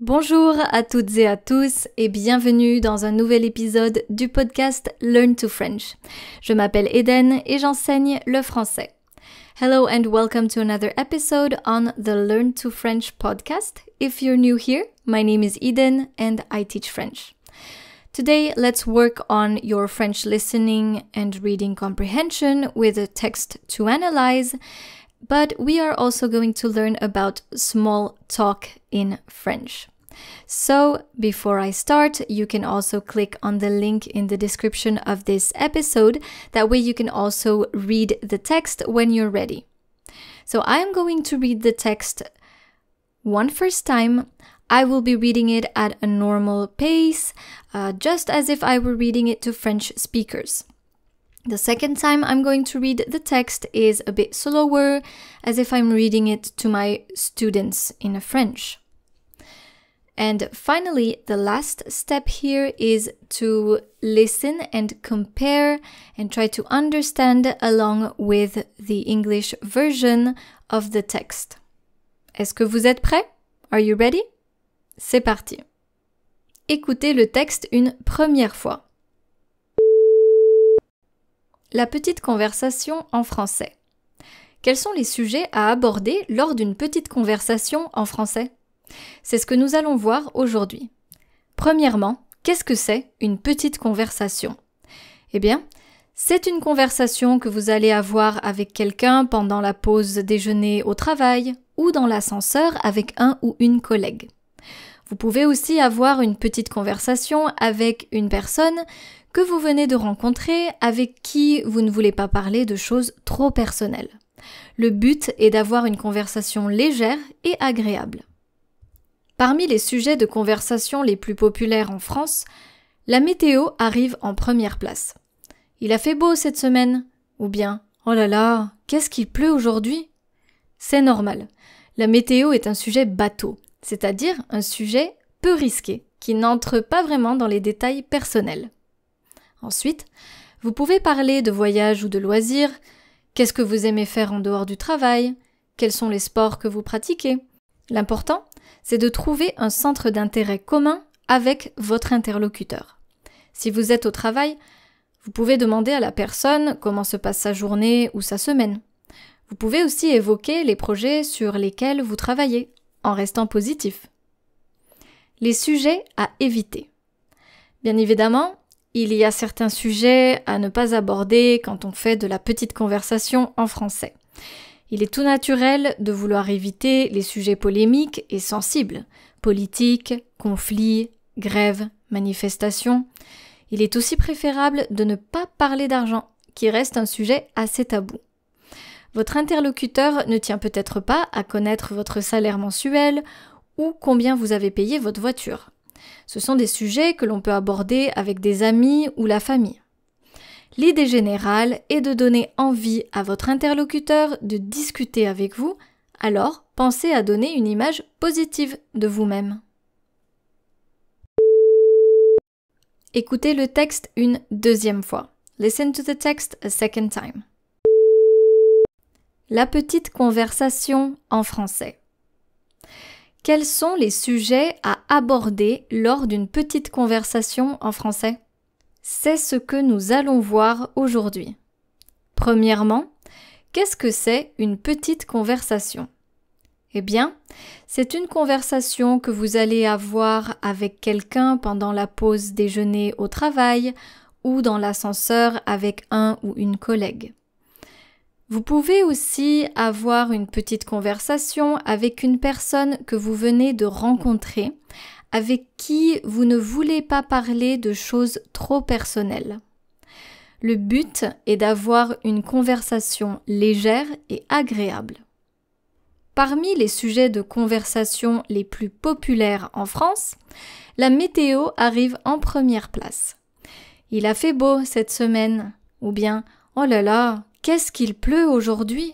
Bonjour à toutes et à tous et bienvenue dans un nouvel épisode du podcast Learn to French. Je m'appelle Eden et j'enseigne le français. Hello and welcome to another episode on the Learn to French podcast. If you're new here, my name is Eden and I teach French. Today, let's work on your French listening and reading comprehension with a text to analyze. But we are also going to learn about small talk in French. So, before I start, you can also click on the link in the description of this episode. That way you can also read the text when you're ready. So I am going to read the text one first time. I will be reading it at a normal pace, just as if I were reading it to French speakers. The second time I'm going to read the text is a bit slower, as if I'm reading it to my students in French. And finally, the last step here is to listen and compare and try to understand along with the English version of the text. Est-ce que vous êtes prêts? Are you ready? C'est parti. Écoutez le texte une première fois. La petite conversation en français. Quels sont les sujets à aborder lors d'une petite conversation en français? C'est ce que nous allons voir aujourd'hui. Premièrement, qu'est-ce que c'est une petite conversation? Eh bien, c'est une conversation que vous allez avoir avec quelqu'un pendant la pause déjeuner au travail ou dans l'ascenseur avec un ou une collègue. Vous pouvez aussi avoir une petite conversation avec une personne que vous venez de rencontrer, avec qui vous ne voulez pas parler de choses trop personnelles. Le but est d'avoir une conversation légère et agréable. Parmi les sujets de conversation les plus populaires en France, la météo arrive en première place. Il a fait beau cette semaine, ou bien « Oh là là, qu'est-ce qu'il pleut aujourd'hui ?» C'est normal. La météo est un sujet bateau, c'est-à-dire un sujet peu risqué, qui n'entre pas vraiment dans les détails personnels. Ensuite, vous pouvez parler de voyage ou de loisirs, qu'est-ce que vous aimez faire en dehors du travail, quels sont les sports que vous pratiquez. L'important, c'est de trouver un centre d'intérêt commun avec votre interlocuteur. Si vous êtes au travail, vous pouvez demander à la personne comment se passe sa journée ou sa semaine. Vous pouvez aussi évoquer les projets sur lesquels vous travaillez, en restant positif. Les sujets à éviter. Bien évidemment, il y a certains sujets à ne pas aborder quand on fait de la petite conversation en français. Il est tout naturel de vouloir éviter les sujets polémiques et sensibles, politiques, conflits, grèves, manifestations. Il est aussi préférable de ne pas parler d'argent, qui reste un sujet assez tabou. Votre interlocuteur ne tient peut-être pas à connaître votre salaire mensuel ou combien vous avez payé votre voiture. Ce sont des sujets que l'on peut aborder avec des amis ou la famille. L'idée générale est de donner envie à votre interlocuteur de discuter avec vous, alors pensez à donner une image positive de vous-même. Écoutez le texte une deuxième fois. Listen to the text a second time. La petite conversation en français. Quels sont les sujets à aborder lors d'une petite conversation en français? C'est ce que nous allons voir aujourd'hui. Premièrement, qu'est-ce que c'est une petite conversation? Eh bien, c'est une conversation que vous allez avoir avec quelqu'un pendant la pause déjeuner au travail ou dans l'ascenseur avec un ou une collègue. Vous pouvez aussi avoir une petite conversation avec une personne que vous venez de rencontrer, avec qui vous ne voulez pas parler de choses trop personnelles. Le but est d'avoir une conversation légère et agréable. Parmi les sujets de conversation les plus populaires en France, la météo arrive en première place. Il a fait beau cette semaine, ou bien « Oh là là, qu'est-ce qu'il pleut aujourd'hui ?»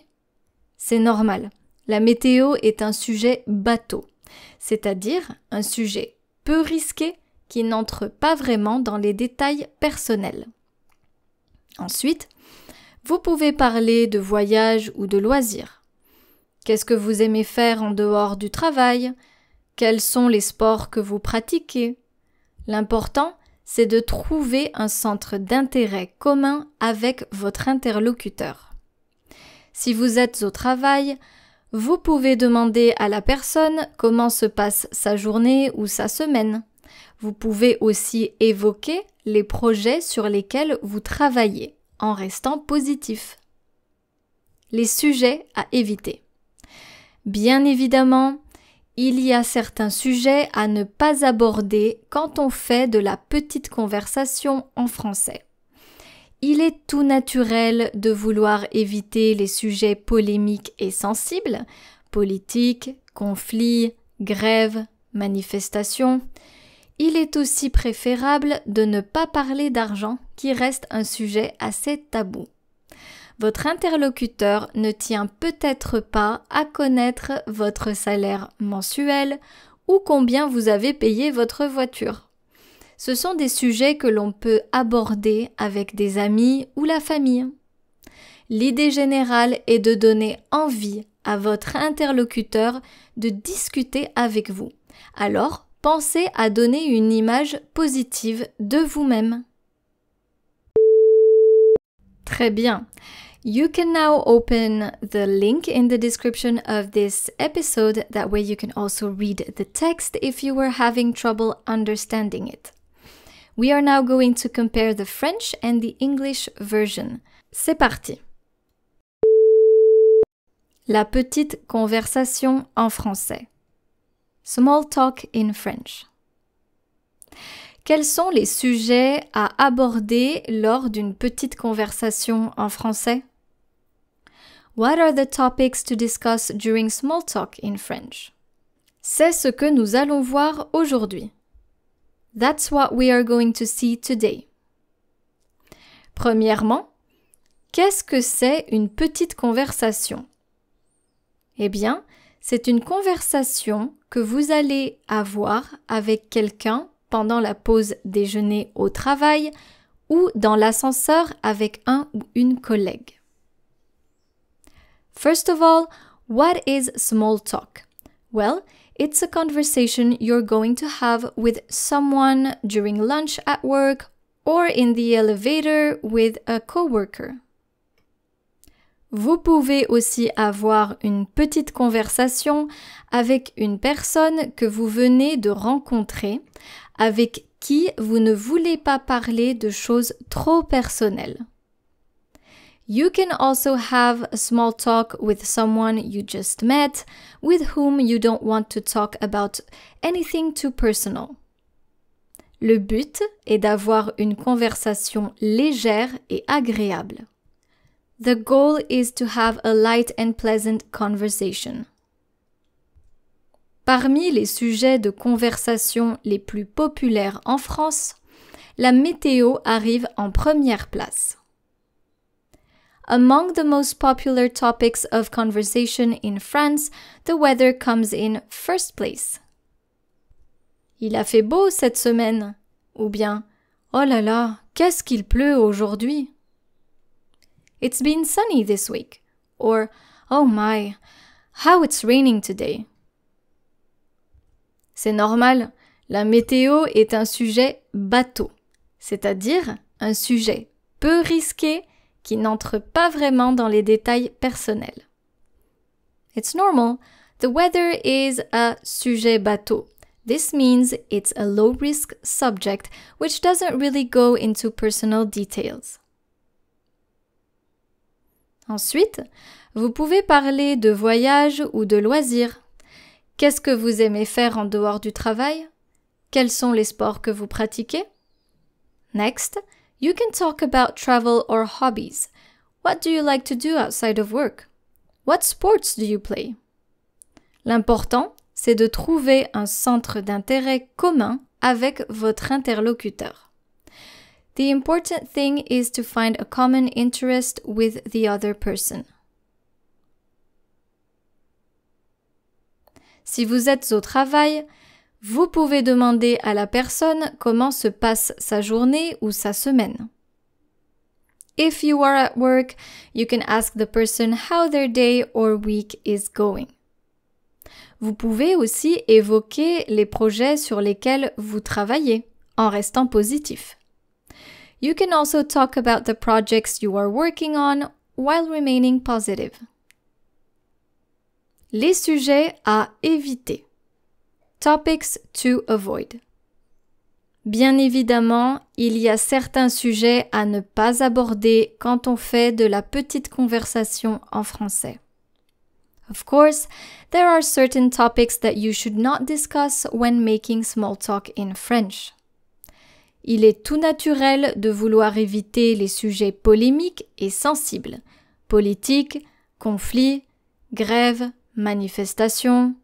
C'est normal. La météo est un sujet bateau, c'est-à-dire un sujet peu risqué qui n'entre pas vraiment dans les détails personnels. Ensuite, vous pouvez parler de voyage ou de loisirs. Qu'est-ce que vous aimez faire en dehors du travail? Quels sont les sports que vous pratiquez? L'important, c'est de trouver un centre d'intérêt commun avec votre interlocuteur. Si vous êtes au travail, vous pouvez demander à la personne comment se passe sa journée ou sa semaine. Vous pouvez aussi évoquer les projets sur lesquels vous travaillez en restant positif. Les sujets à éviter. Bien évidemment, il y a certains sujets à ne pas aborder quand on fait de la petite conversation en français. Il est tout naturel de vouloir éviter les sujets polémiques et sensibles, politiques, conflits, grèves, manifestations. Il est aussi préférable de ne pas parler d'argent qui reste un sujet assez tabou. Votre interlocuteur ne tient peut-être pas à connaître votre salaire mensuel ou combien vous avez payé votre voiture. Ce sont des sujets que l'on peut aborder avec des amis ou la famille. L'idée générale est de donner envie à votre interlocuteur de discuter avec vous. Alors, pensez à donner une image positive de vous-même. Très bien. You can now open the link in the description of this episode. That way you can also read the text if you were having trouble understanding it. We are now going to compare the French and the English version. C'est parti. La petite conversation en français. Small talk in French. Quels sont les sujets à aborder lors d'une petite conversation en français? What are the topics to discuss during small talk in French? C'est ce que nous allons voir aujourd'hui. That's what we are going to see today. Premièrement, qu'est-ce que c'est une petite conversation? Eh bien, c'est une conversation que vous allez avoir avec quelqu'un pendant la pause déjeuner au travail ou dans l'ascenseur avec un ou une collègue. First of all, what is small talk? Well, it's a conversation you're going to have with someone during lunch at work or in the elevator with a coworker. Vous pouvez aussi avoir une petite conversation avec une personne que vous venez de rencontrer, avec qui vous ne voulez pas parler de choses trop personnelles. You can also have a small talk with someone you just met, with whom you don't want to talk about anything too personal. Le but est d'avoir une conversation légère et agréable. The goal is to have a light and pleasant conversation. Parmi les sujets de conversation les plus populaires en France, la météo arrive en première place. Among the most popular topics of conversation in France, the weather comes in first place. Il a fait beau cette semaine. Ou bien, oh là là, qu'est-ce qu'il pleut aujourd'hui? It's been sunny this week. Or, oh my, how it's raining today. C'est normal, la météo est un sujet bateau, c'est-à-dire un sujet peu risqué qui n'entre pas vraiment dans les détails personnels. It's normal. The weather is a sujet bateau. This means it's a low-risk subject which doesn't really go into personal details. Ensuite, vous pouvez parler de voyage ou de loisirs. Qu'est-ce que vous aimez faire en dehors du travail? Quels sont les sports que vous pratiquez? Next, you can talk about travel or hobbies. What do you like to do outside of work? What sports do you play? L'important, c'est de trouver un centre d'intérêt commun avec votre interlocuteur. The important thing is to find a common interest with the other person. Si vous êtes au travail, vous pouvez demander à la personne comment se passe sa journée ou sa semaine. If you are at work, you can ask the person how their day or week is going. Vous pouvez aussi évoquer les projets sur lesquels vous travaillez en restant positif. You can also talk about the projects you are working on while remaining positive. Les sujets à éviter. Topics to avoid. Bien évidemment, il y a certains sujets à ne pas aborder quand on fait de la petite conversation en français. Of course, there are certain topics that you should not discuss when making small talk in French. Il est tout naturel de vouloir éviter les sujets polémiques et sensibles, politique, conflit, grève, manifestation.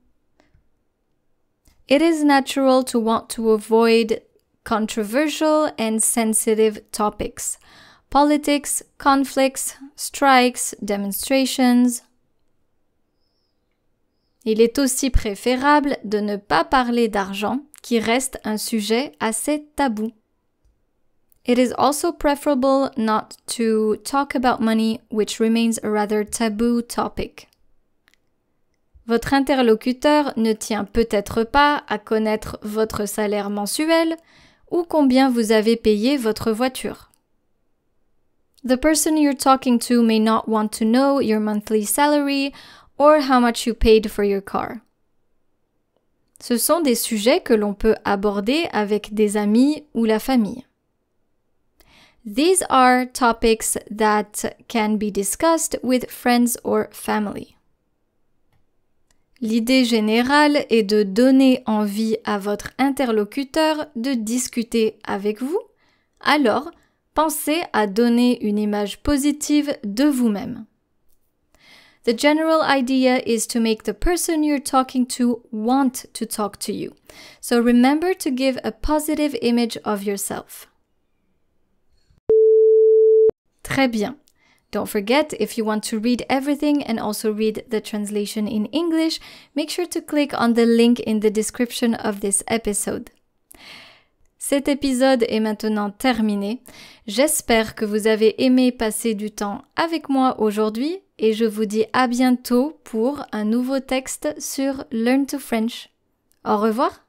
It is natural to want to avoid controversial and sensitive topics, politics, conflicts, strikes, demonstrations. Il est aussi préférable de ne pas parler d'argent, qui reste un sujet assez tabou. It is also preferable not to talk about money, which remains a rather taboo topic. Votre interlocuteur ne tient peut-être pas à connaître votre salaire mensuel ou combien vous avez payé votre voiture. The person you're talking to may not want to know your monthly salary or how much you paid for your car. Ce sont des sujets que l'on peut aborder avec des amis ou la famille. These are topics that can be discussed with friends or family. L'idée générale est de donner envie à votre interlocuteur de discuter avec vous, alors pensez à donner une image positive de vous-même. The general idea is to make the person you're talking to want to talk to you, so remember to give a positive image of yourself. Très bien. Don't forget, if you want to read everything and also read the translation in English, make sure to click on the link in the description of this episode. Cet épisode est maintenant terminé. J'espère que vous avez aimé passer du temps avec moi aujourd'hui et je vous dis à bientôt pour un nouveau texte sur Learn to French. Au revoir!